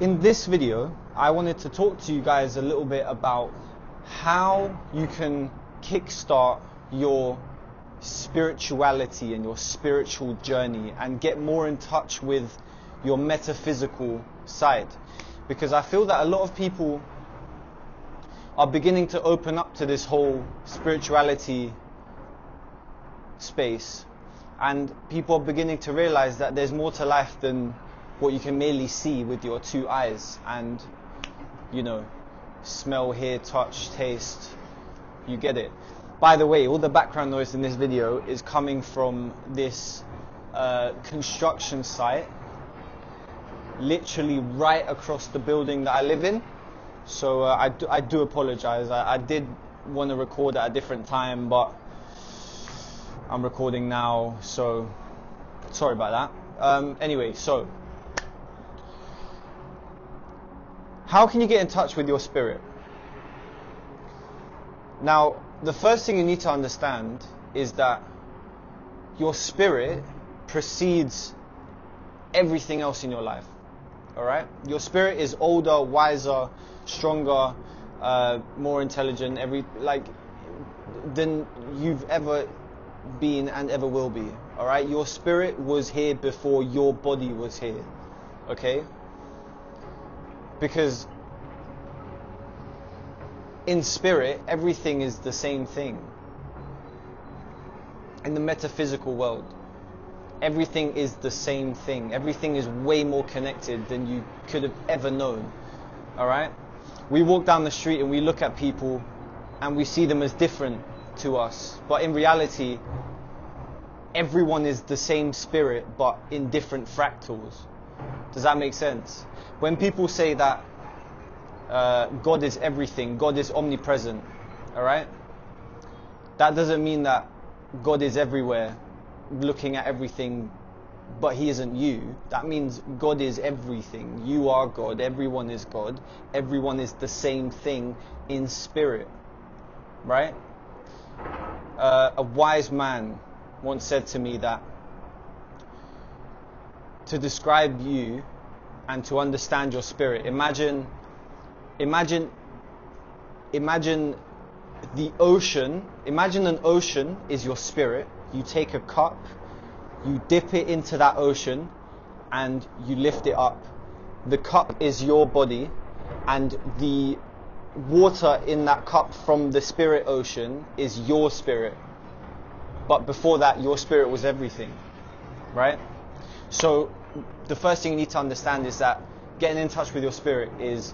In this video, I wanted to talk to you guys a little bit about how you can kickstart your spirituality and your spiritual journey and get more in touch with your metaphysical side. Because I feel that a lot of people are beginning to open up to this whole spirituality space, and people are beginning to realize that there's more to life than what you can merely see with your two eyes and, you know, smell, hear, touch, taste. You get it. By the way, all the background noise in this video is coming from this construction site literally right across the building that I live in. So I do apologize. I did want to record at a different time, but I'm recording now, so sorry about that. Anyway, so how can you get in touch with your spirit? Now, the first thing you need to understand is that your spirit precedes everything else in your life. Alright? Your spirit is older, wiser, stronger, more intelligent, than you've ever been and ever will be. Alright? Your spirit was here before your body was here. Okay? Because in spirit, everything is the same thing. In the metaphysical world, everything is the same thing. Everything is way more connected than you could have ever known. Alright? We walk down the street and we look at people and we see them as different to us. But in reality, everyone is the same spirit, but in different fractals. Does that make sense? When people say that God is everything, God is omnipresent, alright? That doesn't mean that God is everywhere, looking at everything, but He isn't you. That means God is everything. You are God, everyone is God, everyone is the same thing in spirit, right? A wise man once said to me that to describe you and to understand your spirit, imagine the ocean. Imagine an ocean is your spirit. You take a cup, you dip it into that ocean, and you lift it up. The cup is your body, and the water in that cup from the spirit ocean is your spirit. But before that, your spirit was everything, right? So the first thing you need to understand is that getting in touch with your spirit is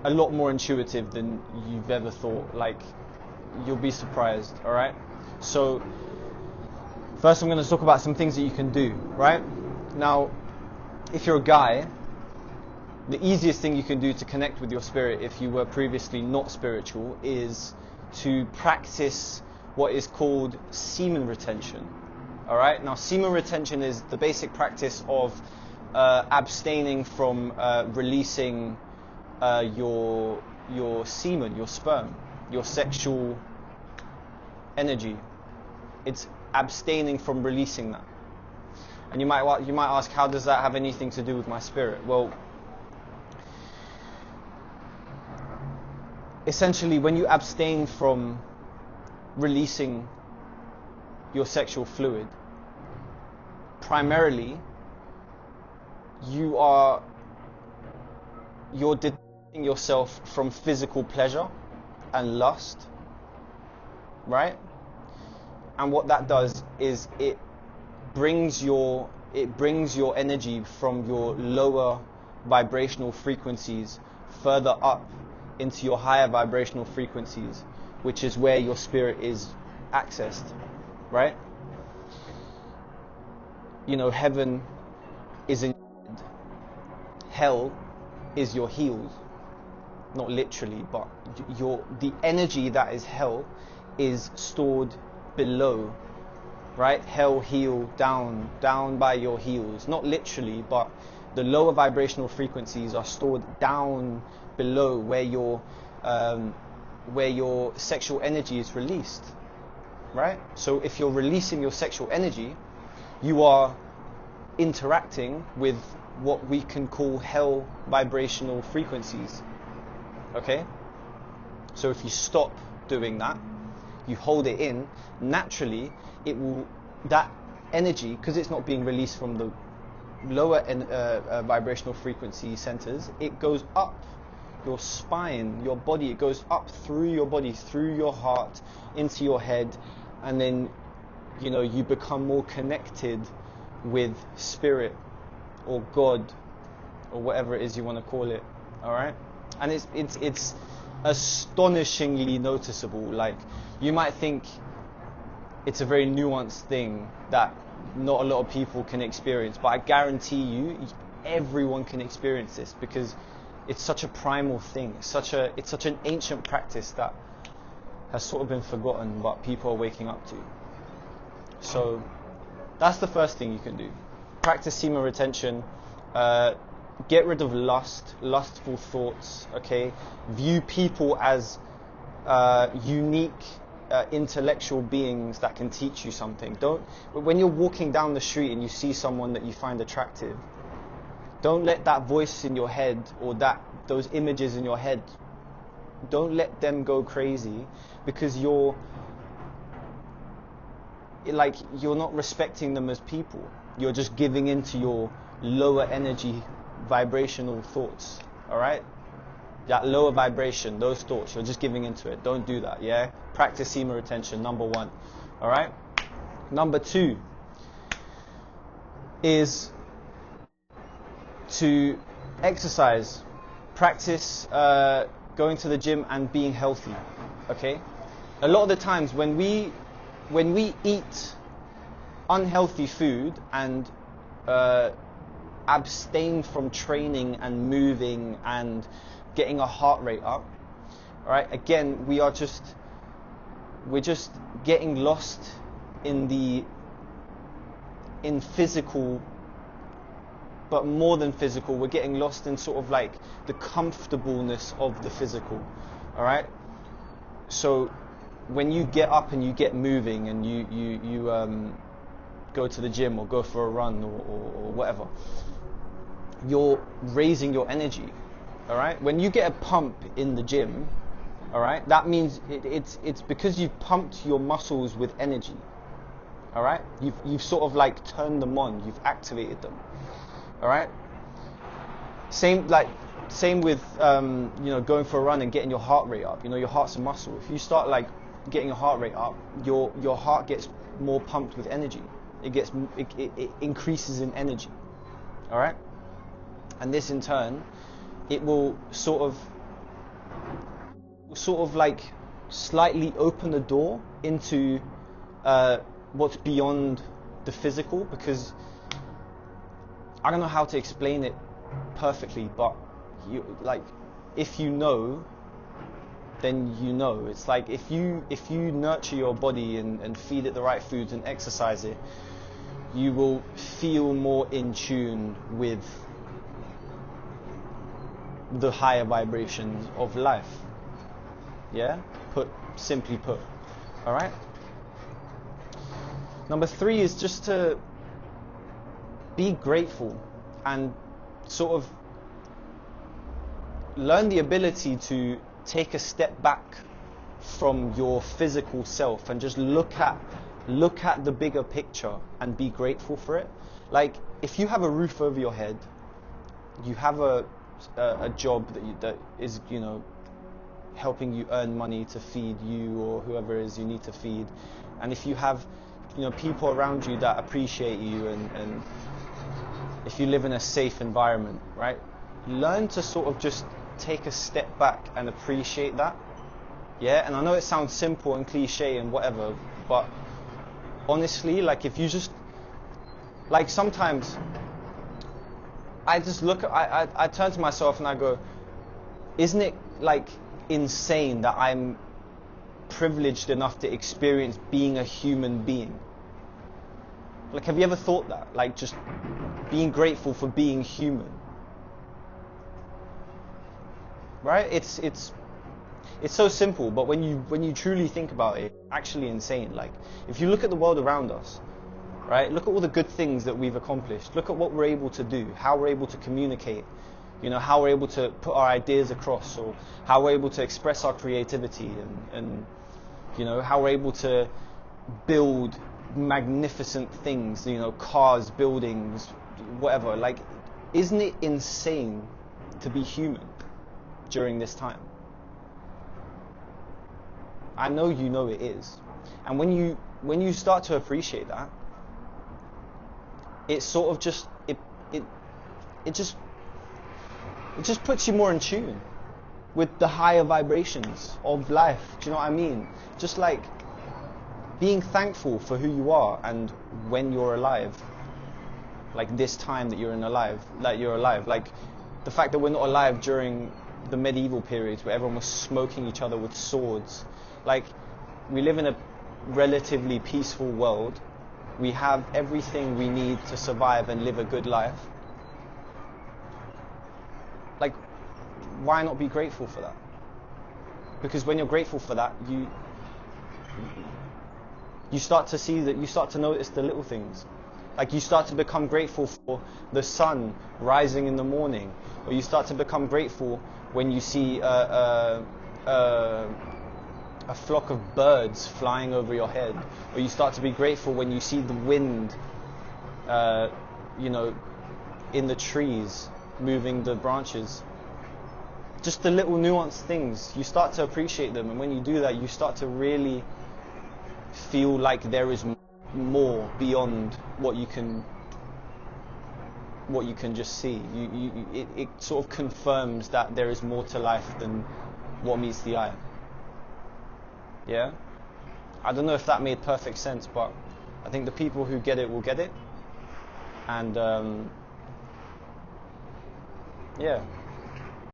a lot more intuitive than you've ever thought. Like, you'll be surprised, alright? So first I'm going to talk about some things that you can do, right? Now, if you're a guy, the easiest thing you can do to connect with your spirit if you were previously not spiritual is to practice what is called semen retention. Alright? Now, semen retention is the basic practice of abstaining from releasing your semen, your sperm, your sexual energy. It's abstaining from releasing that. And you might ask, how does that have anything to do with my spirit? Well, essentially, when you abstain from releasing your sexual fluid, primarily you're detaching yourself from physical pleasure and lust, right? And what that does is it brings your energy from your lower vibrational frequencies further up into your higher vibrational frequencies, which is where your spirit is accessed, right? You know, heaven is in your head. Hell is your heels. Not literally, but the energy that is hell is stored below, right? Hell, heel, down by your heels. Not literally, but the lower vibrational frequencies are stored down below where your sexual energy is released, right? So if you're releasing your sexual energy, you are interacting with what we can call hell vibrational frequencies. Okay? So if you stop doing that, you hold it in, naturally it will, that energy, because it's not being released from the lower vibrational frequency centers, it goes up your spine, your body, it goes up through your body, through your heart, into your head, and then, you know, you become more connected with spirit or God or whatever it is you want to call it. All right? And it's astonishingly noticeable. Like, you might think it's a very nuanced thing that not a lot of people can experience, but I guarantee you everyone can experience this, because it's such a primal thing. It's such an ancient practice that has sort of been forgotten, but people are waking up to. So that's the first thing you can do. Practice semen retention. Get rid of lustful thoughts. Okay, view people as unique intellectual beings that can teach you something. When you're walking down the street and you see someone that you find attractive, don't let that voice in your head or those images in your head, don't let them go crazy, because you're not respecting them as people. You're just giving into your lower energy vibrational thoughts. All right? That lower vibration, those thoughts, you're just giving into it. Don't do that, yeah? Practice semen retention, number 1. All right? Number 2 is to exercise. Practice going to the gym and being healthy, okay? A lot of the times when we eat unhealthy food and abstain from training and moving and getting a heart rate up, all right, again, we're just getting lost in physical, but more than physical, we're getting lost in sort of like the comfortableness of the physical. All right? So when you get up and you get moving and you go to the gym or go for a run or whatever, you're raising your energy. All right? When you get a pump in the gym, all right, that means it's because you've pumped your muscles with energy. All right? You've sort of like turned them on, you've activated them. All right. Same with going for a run and getting your heart rate up. You know, your heart's a muscle. If you start like getting your heart rate up, your heart gets more pumped with energy. It increases in energy. All right. And this in turn, it will sort of like slightly open the door into what's beyond the physical, because I don't know how to explain it perfectly, but if you know, then you know. It's like if you nurture your body and feed it the right foods and exercise it, you will feel more in tune with the higher vibrations of life. Yeah? Simply put. All right? Number 3 is just to be grateful and sort of learn the ability to take a step back from your physical self and just look at the bigger picture and be grateful for it. Like, if you have a roof over your head, you have a job that is, you know, helping you earn money to feed you or whoever it is you need to feed, and if you have, you know, people around you that appreciate you, and if you live in a safe environment, right? Learn to sort of just take a step back and appreciate that. Yeah, and I know it sounds simple and cliche and whatever, but honestly, like, if you just, like, sometimes I just I turn to myself and I go, isn't it like insane that I'm privileged enough to experience being a human being? Like, have you ever thought that? Like, just being grateful for being human. Right? It's so simple, but when you truly think about it, actually insane. Like, if you look at the world around us, right? Look at all the good things that we've accomplished. Look at what we're able to do, how we're able to communicate, how we're able to put our ideas across, or how we're able to express our creativity, and how we're able to build magnificent things, cars, buildings, whatever. Like, isn't it insane to be human during this time? I know it is. And when you start to appreciate that, it sort of just it just puts you more in tune with the higher vibrations of life. Do you know what I mean? Just like being thankful for who you are and when you're alive. Like this time that you're alive. Like the fact that we're not alive during the medieval periods where everyone was smoking each other with swords. Like, we live in a relatively peaceful world. We have everything we need to survive and live a good life. Like, why not be grateful for that? Because when you're grateful for that, you start to see that, you start to notice the little things. Like, you start to become grateful for the sun rising in the morning, or you start to become grateful when you see a flock of birds flying over your head, or you start to be grateful when you see the wind, in the trees, moving the branches. Just the little nuanced things, you start to appreciate them, and when you do that, you start to really feel like there is more beyond what you can just see. It sort of confirms that there is more to life than what meets the eye. Yeah? I don't know if that made perfect sense, but I think the people who get it will get it. And yeah.